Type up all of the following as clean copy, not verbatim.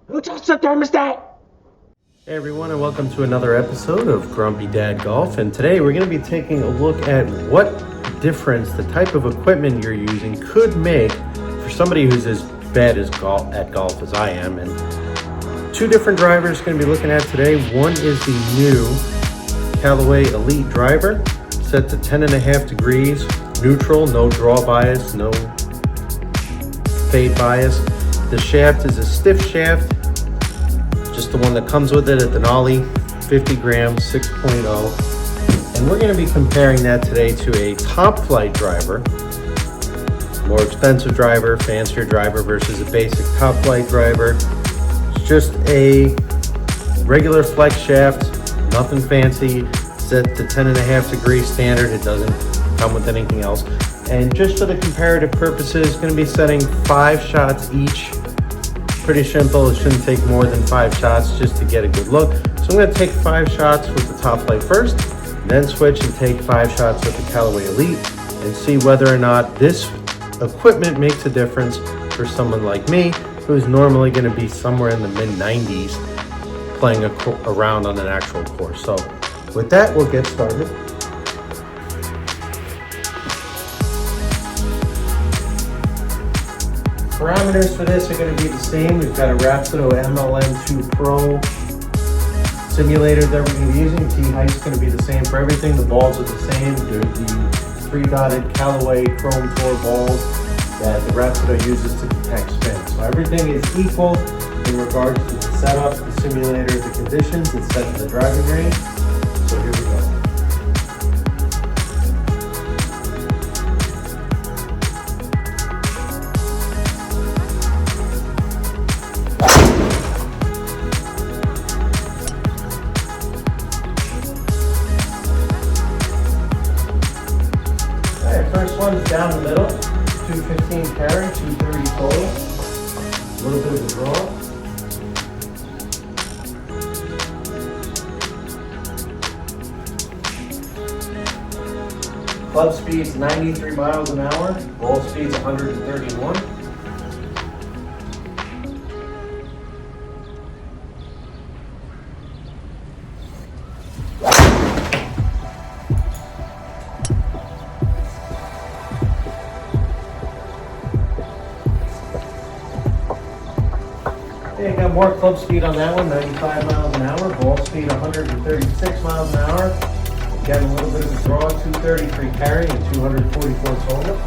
Who touched the thermostat? Hey everyone, and welcome to another episode of Grumpy Dad Golf. And today we're going to be taking a look at what difference the type of equipment you're using could make for somebody who's as bad at golf as I am. And two different drivers going to be looking at today. One is the new Callway Elyte driver, set to 10.5 degrees, neutral, no draw bias, no fade bias. The shaft is a stiff shaft, just the one that comes with it at Denali, 50 grams, 6.0. And we're going to be comparing that today to a top Flite driver, more expensive driver, fancier driver versus a basic top Flite driver. It's just a regular flex shaft, nothing fancy, set to 10.5 degrees standard. It doesn't come with anything else. And just for the comparative purposes, going to be setting 5 shots each. Pretty simple. It shouldn't take more than 5 shots just to get a good look. So I'm going to take 5 shots with the top Flite first, then switch and take 5 shots with the Callway Elyte and see whether or not this equipment makes a difference for someone like me, who's normally going to be somewhere in the mid-90s playing around on an actual course. So with that, we'll get started. Parameters for this are going to be the same. We've got a Rapsodo MLM2Pro Simulator that we're going to be using. Tee height's going to be the same for everything. The balls are the same. They're the 3-dotted Callaway Chrome Tour balls that the Rapsodo uses to detect spin. So everything is equal in regards to the setup, the simulator, the conditions. It's set to the driving range. So here we go. First one's down the middle, 215 carry, 230 total. A little bit of a draw. Club speed's 93 miles an hour, ball speed's 131. Okay, got more club speed on that one, 95 miles an hour. Ball speed, 136 miles an hour. Again, a little bit of a draw, 233 carry and 244 total.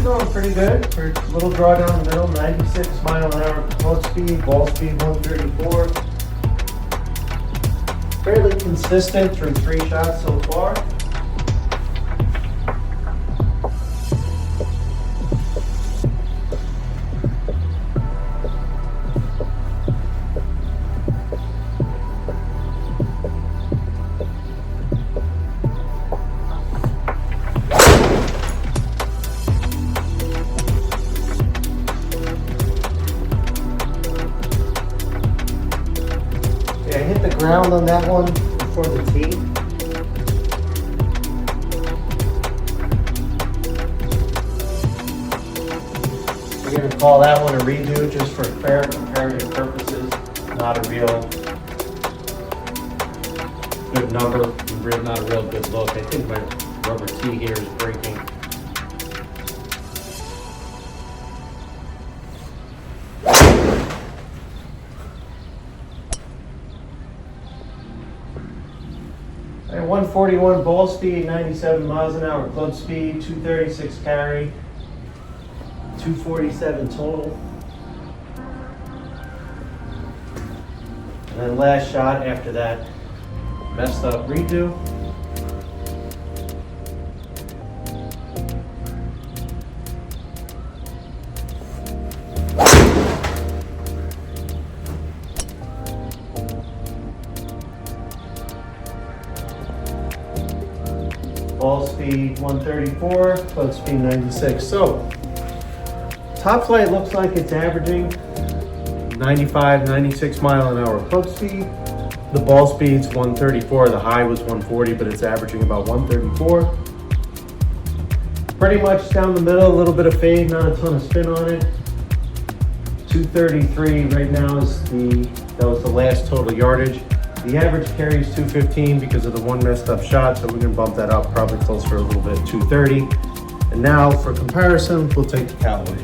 Going pretty good for a little draw down the middle, 96 mile an hour club speed, ball speed 134. Fairly consistent through 3 shots so far. I hit the ground on that one before the tee. We're going to call that one a redo just for fair comparative purposes, not a real good number, not a real good look. I think my rubber tee here is breaking. At 141 ball speed, 97 miles an hour club speed, 236 carry, 247 total. And then last shot after that messed up redo. ball speed 134, clutch speed 96. So top flight looks like it's averaging 95, 96 mile an hour clutch speed. The ball speed's 134, the high was 140, but it's averaging about 134. Pretty much down the middle, a little bit of fade, not a ton of spin on it. 233 right now is that was the last total yardage. The average carry is 215 because of the one messed up shot, so we're gonna bump that up probably closer a little bit, 230. And now for comparison, we'll take the Callway.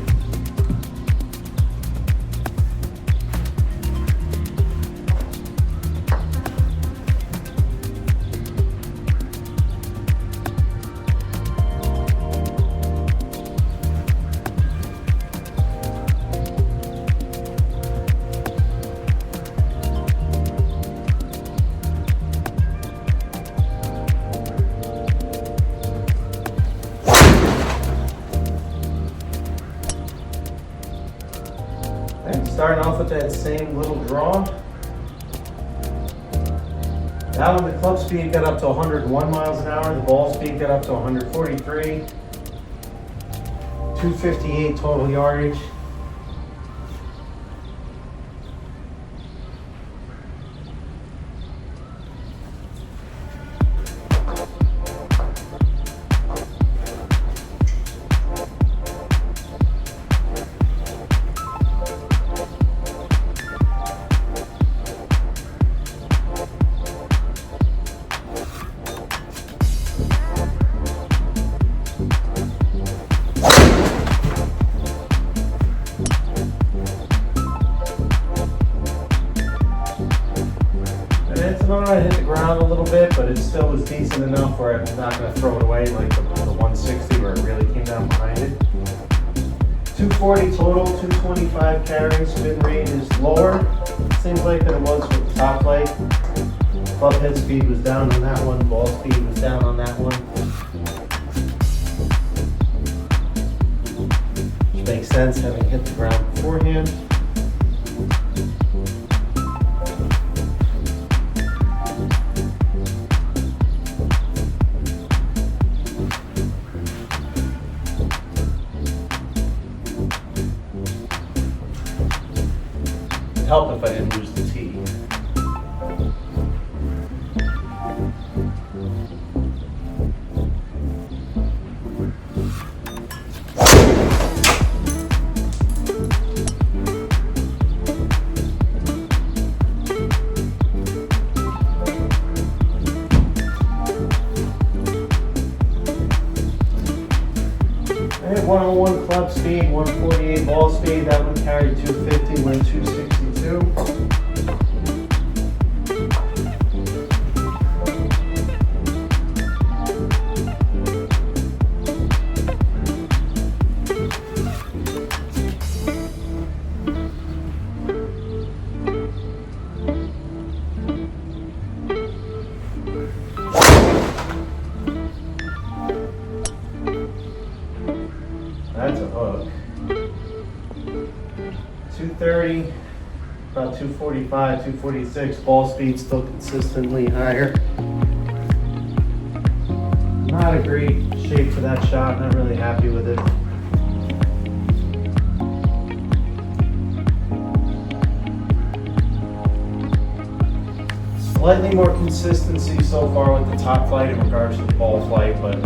Starting off with that same little draw. That one, the clutch speed got up to 101 miles an hour. The ball speed got up to 143. 258 total yardage. I hit the ground a little bit, but it still was decent enough where I'm not going to throw it away like the 160 where it really came down behind it. 240 total, 225 carry. Spin rate is lower. Seems like that it was with the top light. Club head speed was down on that one. Ball speed was down on that one. Which makes sense having hit the ground beforehand. Help if I didn't lose the tee. I hit 101 club speed, 148 ball speed. That one carried 250, went 262. That's a hook. 230, about 245, 246. Ball speed still consistently higher. Not a great shape for that shot. Not really happy with it. Slightly more consistency so far with the top flight in regards to the ball flight, but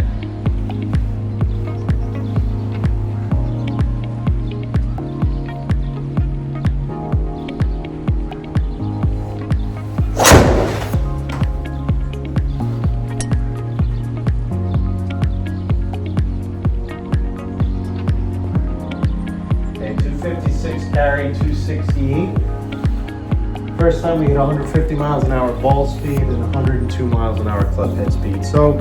okay, 256 carry, 268. First time we hit 150 miles an hour ball speed and 102 miles an hour club head speed. So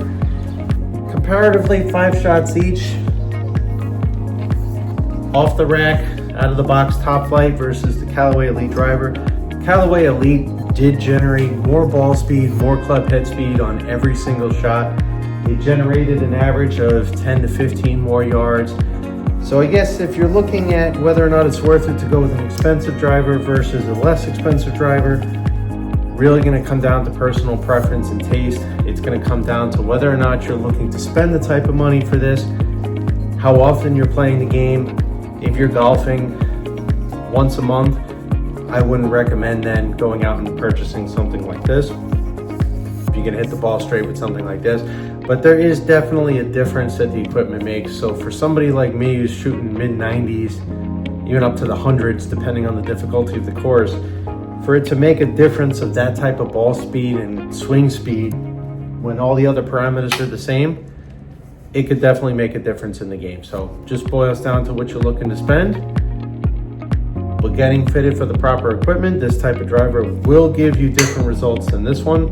comparatively 5 shots each. Off the rack, out of the box top flight versus the Callway Elyte driver. Callway Elyte did generate more ball speed, more club head speed on every single shot. It generated an average of 10 to 15 more yards. So I guess if you're looking at whether or not it's worth it to go with an expensive driver versus a less expensive driver, really going to come down to personal preference and taste. It's going to come down to whether or not you're looking to spend the type of money for this, how often you're playing the game. If you're golfing once a month, I wouldn't recommend then going out and purchasing something like this. You can hit the ball straight with something like this, but there is definitely a difference that the equipment makes. So for somebody like me who's shooting mid-90s, even up to the hundreds, depending on the difficulty of the course, for it to make a difference of that type of ball speed and swing speed when all the other parameters are the same, it could definitely make a difference in the game. So just boils down to what you're looking to spend. But getting fitted for the proper equipment, this type of driver will give you different results than this one.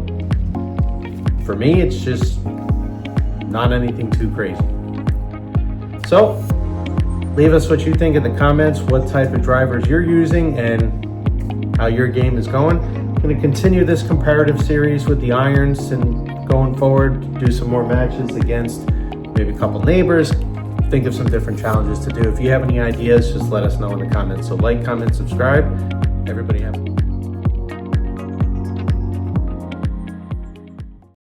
For me, it's just not anything too crazy. So leave us what you think in the comments, what type of drivers you're using and how your game is going. I'm going to continue this comparative series with the irons and going forward, do some more matches against maybe a couple neighbors, think of some different challenges to do. If you have any ideas, just let us know in the comments. So like, comment, subscribe. Everybody have a